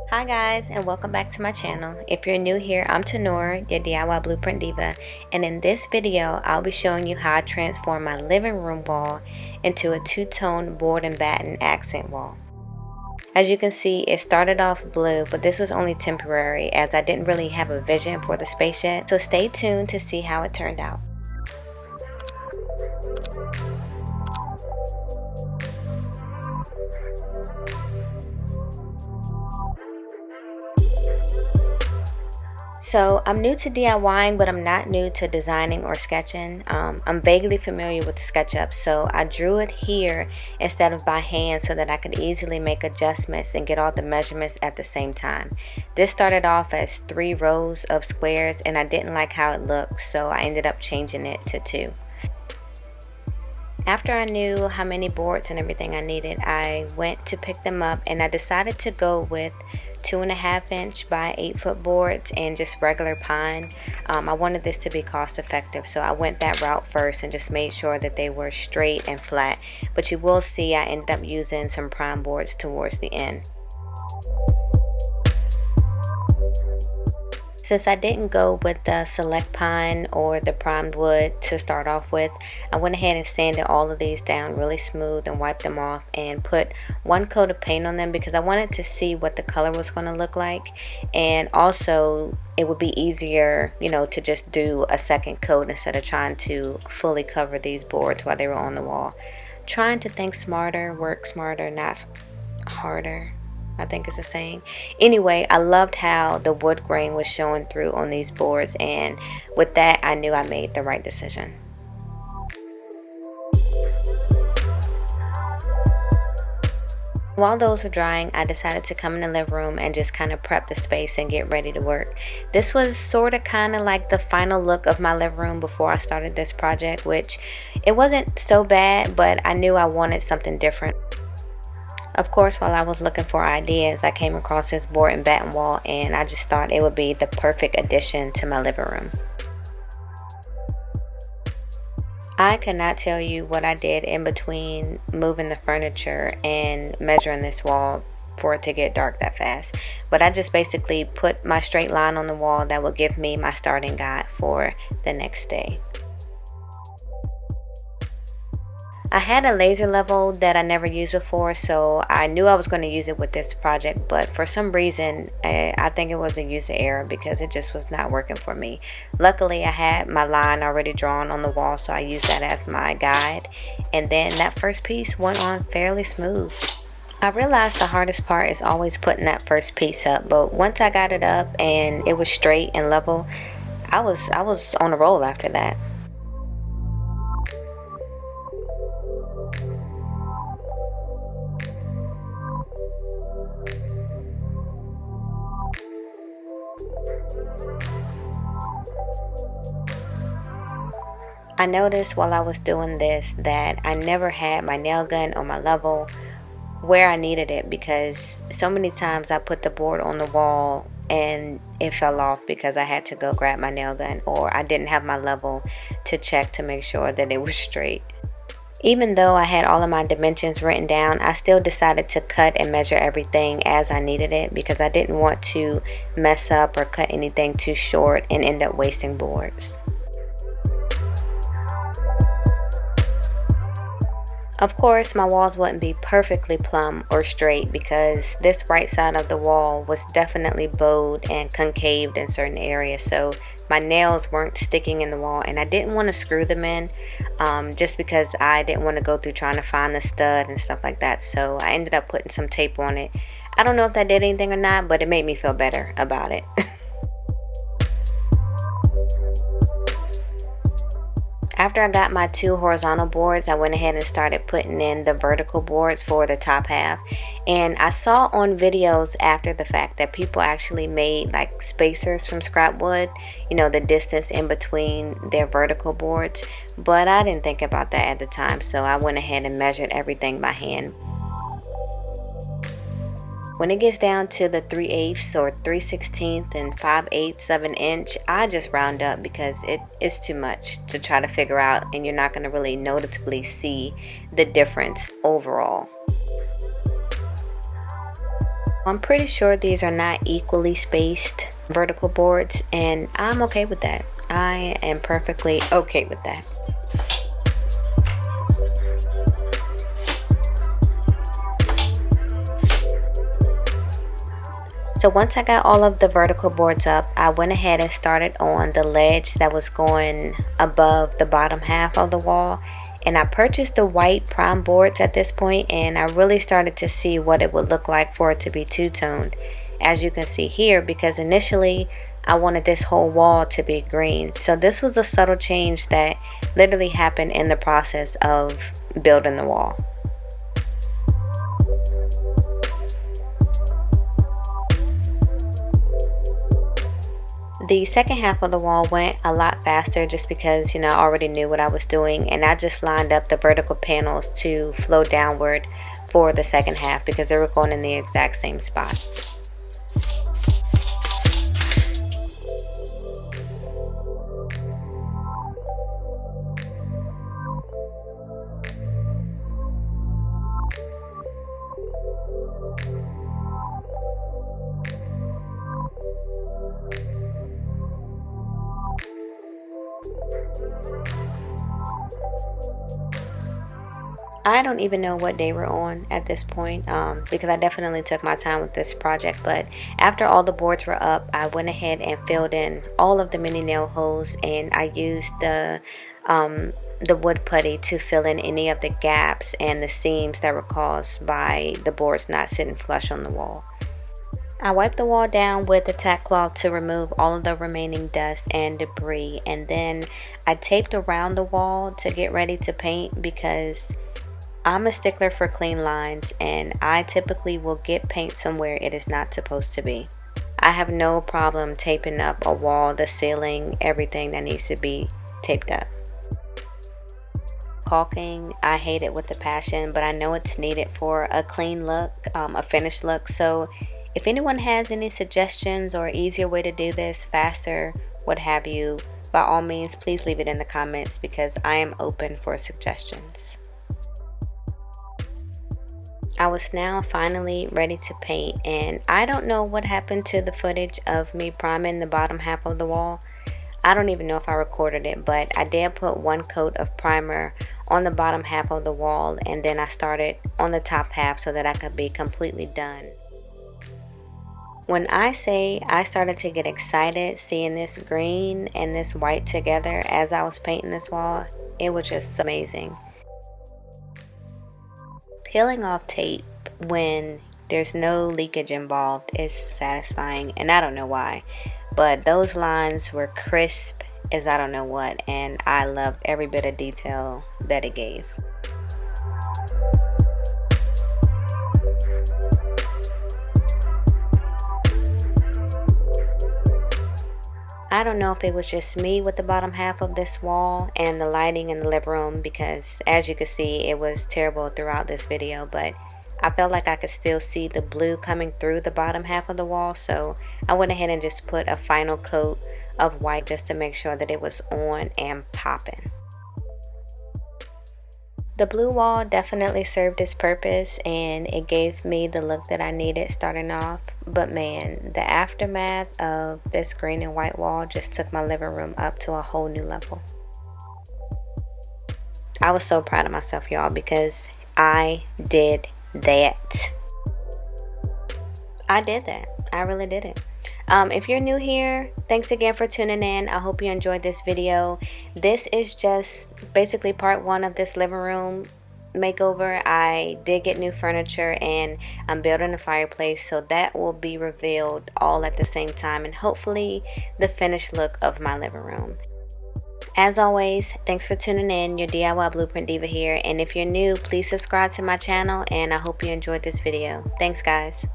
Hi guys, and welcome back to my channel. If you're new here, I'm Tenora, your DIY Blueprint Diva, and in this video I'll be showing you how I transform my living room wall into a two-tone board and batten accent wall. As you can see, it started off blue, but this was only temporary as I didn't really have a vision for the space yet, so stay tuned to see how it turned out. So I'm new to DIYing, but I'm not new to designing or sketching. I'm vaguely familiar with SketchUp, so I drew it here instead of by hand so that I could easily make adjustments and get all the measurements at the same time. This started off as 3 rows of squares and I didn't like how it looked, so I ended up changing it to 2. After I knew how many boards and everything I needed, I went to pick them up and I decided to go with 2.5 inch by 8 foot boards and just regular pine. I wanted this to be cost effective, so I went that route first and just made sure that they were straight and flat. But you will see I ended up using some prime boards towards the end. Since I didn't go with the select pine or the primed wood to start off with, I went ahead and sanded all of these down really smooth and wiped them off and put 1 coat of paint on them because I wanted to see what the color was going to look like, and also it would be easier, you know, to just do a second coat instead of trying to fully cover these boards while they were on the wall. Trying to think smarter, work smarter, not harder, I think it's the saying. Anyway, I loved how the wood grain was showing through on these boards, and with that I knew I made the right decision. While those were drying, I decided to come in the living room and just kind of prep the space and get ready to work. This was sort of kind of like the final look of my living room before I started this project, which it wasn't so bad, but I knew I wanted something different. Of course, while I was looking for ideas, I came across this board and batten wall, and I just thought it would be the perfect addition to my living room. I could not tell you what I did in between moving the furniture and measuring this wall for it to get dark that fast, but I just basically put my straight line on the wall that would give me my starting guide for the next day. I had a laser level that I never used before, so I knew I was going to use it with this project, but for some reason I think it was a user error because it just was not working for me. Luckily I had my line already drawn on the wall, so I used that as my guide, and then that first piece went on fairly smooth. I realized the hardest part is always putting that first piece up, but once I got it up and it was straight and level, I was on a roll after that. I noticed while I was doing this that I never had my nail gun on my level where I needed it, because so many times I put the board on the wall and it fell off because I had to go grab my nail gun, or I didn't have my level to check to make sure that it was straight. Even though I had all of my dimensions written down, I still decided to cut and measure everything as I needed it because I didn't want to mess up or cut anything too short and end up wasting boards. Of course, my walls wouldn't be perfectly plumb or straight because this right side of the wall was definitely bowed and concaved in certain areas, so my nails weren't sticking in the wall, and I didn't want to screw them in just because I didn't want to go through trying to find the stud and stuff like that, so I ended up putting some tape on it. I don't know if that did anything or not, but it made me feel better about it. After I got my 2 horizontal boards, I went ahead and started putting in the vertical boards for the top half. And I saw on videos after the fact that people actually made like spacers from scrap wood, you know, the distance in between their vertical boards. But I didn't think about that at the time, so I went ahead and measured everything by hand. When it gets down to the 3/8 or 3/16 and 5/8 of an inch, I just round up because it's too much to try to figure out, and you're not going to really noticeably see the difference overall. I'm pretty sure these are not equally spaced vertical boards, and I'm okay with that. I am perfectly okay with that. So once I got all of the vertical boards up, I went ahead and started on the ledge that was going above the bottom half of the wall. And I purchased the white prime boards at this point, and I really started to see what it would look like for it to be two-toned, as you can see here, because initially I wanted this whole wall to be green. So this was a subtle change that literally happened in the process of building the wall. The second half of the wall went a lot faster just because, I already knew what I was doing, and I just lined up the vertical panels to flow downward for the second half because they were going in the exact same spot. I don't even know what day we're on at this point because I definitely took my time with this project, but after all the boards were up, I went ahead and filled in all of the mini nail holes, and I used the wood putty to fill in any of the gaps and the seams that were caused by the boards not sitting flush on the wall. I wiped the wall down with a tack cloth to remove all of the remaining dust and debris, and then I taped around the wall to get ready to paint because I'm a stickler for clean lines, and I typically will get paint somewhere it is not supposed to be. I have no problem taping up a wall, the ceiling, everything that needs to be taped up. Caulking, I hate it with a passion, but I know it's needed for a clean look, a finished look. So if anyone has any suggestions or easier way to do this, faster, what have you, by all means, please leave it in the comments because I am open for suggestions. I was now finally ready to paint, and I don't know what happened to the footage of me priming the bottom half of the wall. I don't even know if I recorded it, but I did put one coat of primer on the bottom half of the wall, and then I started on the top half so that I could be completely done. When I say I started to get excited seeing this green and this white together as I was painting this wall, it was just amazing. Peeling off tape when there's no leakage involved is satisfying, and I don't know why, but those lines were crisp as I don't know what, and I loved every bit of detail that it gave. I don't know if it was just me with the bottom half of this wall and the lighting in the living room, because as you can see it was terrible throughout this video, but I felt like I could still see the blue coming through the bottom half of the wall, so I went ahead and just put a final coat of white just to make sure that it was on and popping. The blue wall definitely served its purpose, and it gave me the look that I needed starting off. But man, the aftermath of this green and white wall just took my living room up to a whole new level. I was so proud of myself, y'all, because I did that. I did that. I really did it. If you're new here, thanks again for tuning in. I hope you enjoyed this video. This is just basically part one of this living room makeover. I did get new furniture, and I'm building a fireplace, so that will be revealed all at the same time, and hopefully the finished look of my living room. As always, thanks for tuning in. Your DIY Blueprint Diva here, and if you're new, please subscribe to my channel, and I hope you enjoyed this video. Thanks, guys.